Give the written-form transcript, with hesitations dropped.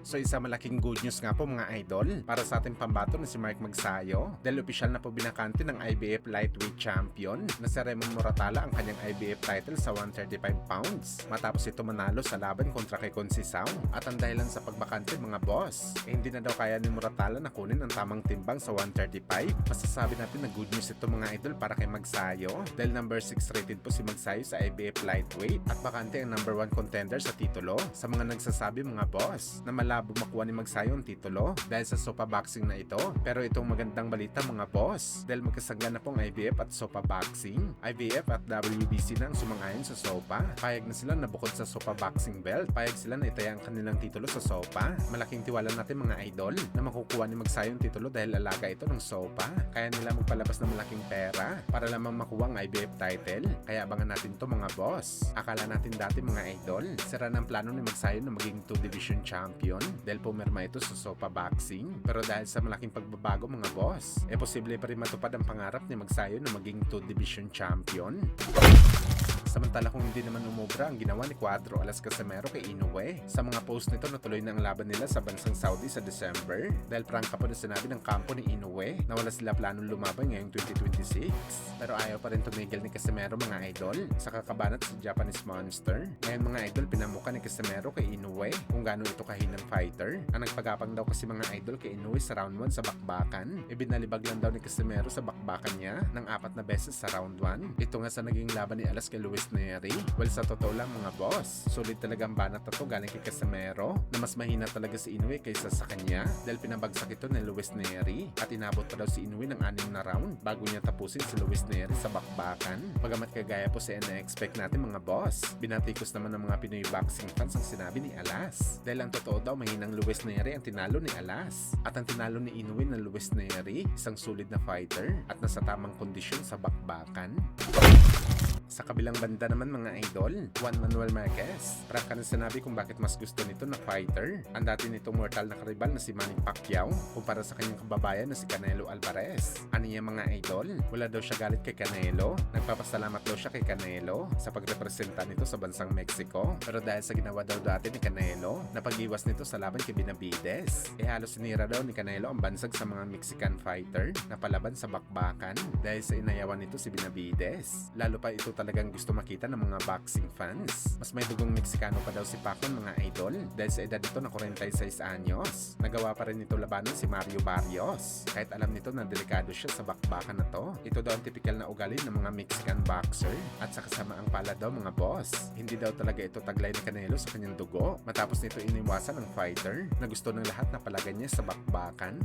So isa malaking good news nga po mga idol para sa ating pambato na si Mark Magsayo dahil opisyal na po binakante ng IBF Lightweight Champion na si Raymond Moratala ang kanyang IBF title sa 135 pounds matapos ito manalo sa laban kontra kay Conceição. At ang dahilan sa pagbakante mga boss, hindi na daw kaya ni Moratala na kunin ang tamang timbang sa 135. Masasabi natin na good news ito mga idol para kay Magsayo dahil number 6 rated po si Magsayo sa IBF Lightweight at bakante ang number 1 contender sa titulo. Sa mga nagsasabi mga boss na malabo makuha ni Magsayo ang titulo dahil sa Sopa Boxing na ito. Pero itong magandang balita mga boss dahil magkasangga na pong IBF at Sopa Boxing. IBF at WBC na ang sumangayon sa Sopa. Payag na sila na bukod sa Sopa Boxing belt, payag sila na itaya ang kanilang titulo sa Sopa. Malaking tiwala natin mga idol na makukuha ni Magsayo ang titulo dahil alaga ito ng Sopa. Kaya nila magpalabas ng malaking pera para lamang makuha ang IBF title. Kaya abangan natin to mga boss. Akala natin dati mga idol, sira ng plano ni Magsayo na maging 2 division champion dahil pumirma ito sa Sopa Boxing. Pero dahil sa malaking pagbabago mga boss, posible pa rin matupad ang pangarap ni Magsayo na maging 2 division champion. Samantala kung hindi naman umubra ang ginawa ni Cuadro Alas Casimero kay Inoue. Sa mga post nito natuloy na ang laban nila sa bansang Saudi sa December dahil prangka po na sinabi ng kampo ni Inoue na wala sila planong lumaban ngayong 2026. Pero ayaw pa rin tumigil ni Casimero mga idol sa kakabanat sa Japanese Monster. Ngayon mga idol pinamuka ni Casimero kay Inoue kung gaano ito kahinang fighter. Ang nagpagapang daw kasi mga idol kay Inoue sa round 1 sa bakbakan. Ibinalibag lang daw ni Casimero sa bakbakan niya ng 4 na beses sa round 1. Ito nga sa naging laban ni Alas kay Luis Neri. Well, sa totoo lang mga boss, sulit talaga ang banat na to galing kay Casimero na mas mahina talaga si Inoue kaysa sa kanya dahil pinabagsak ito ni Luis Neri at inabot pa daw si Inoue ng 6 na round bago niya tapusin si Luis Neri sa bakbakan. Bagamat kagaya po sa na-expect natin mga boss, binatikos naman ng mga Pinoy boxing fans ang sinabi ni Alas dahil ang totoo daw mahinang Luis Neri ang tinalo ni Alas at ang tinalo ni Inoue na Luis Neri isang solid na fighter at nasa tamang kondisyon sa bakbakan. Sa kabilang banda naman mga idol, Juan Manuel Marquez. Prangka na sinabi kung bakit mas gusto nito na fighter ang dati nitong mortal na karibal na si Manny Pacquiao kumpara sa kanyang kababayan na si Canelo Alvarez. Ano niya mga idol? Wala daw siya galit kay Canelo. Nagpapasalamat daw siya kay Canelo sa pagrepresenta nito sa bansang Mexico. Pero dahil sa ginawa daw dati ni Canelo, napag-iwas nito sa laban kay Benavides. Halos sinira daw ni Canelo ang bansag sa mga Mexican fighter na palaban sa bakbakan dahil sa inayawan nito si Benavides. Lalo pa ito talagang gusto makita ng mga boxing fans. Mas may dugong Meksikano pa daw si Pacquiao mga idol dahil sa edad nito na 46 anyos. Nagawa pa rin nito labanan si Mario Barrios. Kahit alam nito na delikado siya sa bakbakan na to. Ito daw ang typical na ugali ng mga Mexican boxer at sa kasamaang palad daw mga boss. Hindi daw talaga ito taglay ni Canelo sa kanyang dugo matapos nito iniwasan ng fighter na gusto ng lahat na palagan niya sa bakbakan.